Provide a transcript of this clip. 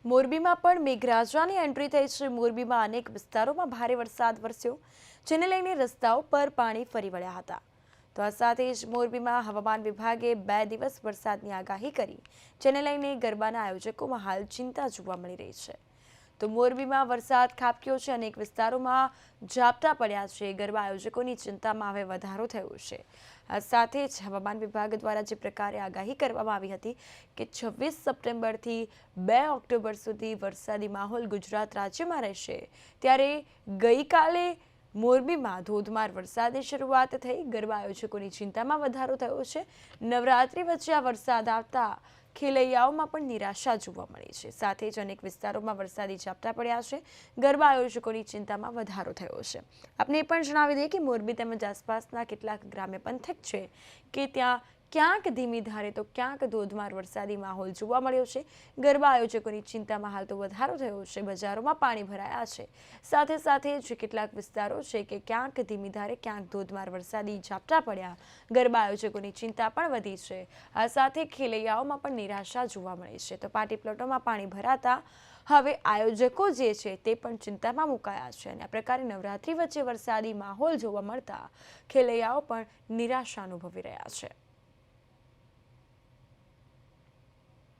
મોરબીમાં પણ મેઘરાજાની એન્ટ્રી થઈ છે। મોરબીમાં અનેક વિસ્તારોમાં ભારે વરસાદ વરસ્યો, જેને લઈને રસ્તાઓ પર પાણી ફરી વળ્યા હતા। તો આ સાથે જ મોરબીમાં હવામાન વિભાગે 2 દિવસ વરસાદની આગાહી કરી, જેને લઈને ગરબાના આયોજકોમાં હાલ ચિંતા જોવા મળી રહી છે। તો મોરબીમાં વરસાદ ખાબક્યો છે, અનેક વિસ્તારોમાં ઝાપટા પડ્યા છે। ગરબા આયોજકોની ચિંતામાં હવે વધારો થયો છે। આ સાથે જ હવામાન વિભાગ દ્વારા જે પ્રકારે આગાહી કરવામાં આવી હતી કે 26 સપ્ટેમ્બરથી 2 ઓક્ટોબર સુધી વરસાદી માહોલ ગુજરાત રાજ્યમાં રહેશે, ત્યારે ગઈકાલે મોરબીમાં ધોધમાર વરસાદની શરૂઆત થઈ। ગરબા આયોજકોની ચિંતામાં વધારો થયો છે। નવરાત્રી વચ્ચે આ વરસાદ આવતા ખેલૈયાઓમાં પણ નિરાશા જોવા મળી છે। સાથે જ અનેક વિસ્તારોમાં વરસાદી ઝાપટા પડ્યા છે। ગરબા આયોજકોની ચિંતામાં વધારો થયો છે। આપને એ પણ જણાવી દઈએ કે મોરબી તેમજ આસપાસના કેટલાક ગ્રામ્ય પંથક છે કે ત્યાં ક્યાંક ધીમી ધારે તો ક્યાંક ધોધમાર વરસાદી માહોલ જોવા મળ્યો છે। ગરબા આયોજકોની ચિંતામાં હાલ તો વધારો થયો છે। બજારોમાં પાણી ભરાયા છે। સાથે સાથે જે કેટલાક વિસ્તારો છે કે ક્યાંક ધીમી ધારે ક્યાંક ધોધમાર વરસાદી ઝાપટા પડ્યા, ગરબા આયોજકોની ચિંતા પણ વધી છે। આ સાથે ખેલૈયાઓમાં પણ નિરાશા જોવા મળી છે। તો પાર્ટી પ્લોટોમાં પાણી ભરાતા હવે આયોજકો જે છે તે પણ ચિંતામાં મુકાયા છે અને આ પ્રકારે નવરાત્રી વચ્ચે વરસાદી માહોલ જોવા મળતા ખેલૈયાઓ પણ નિરાશા અનુભવી રહ્યા છે।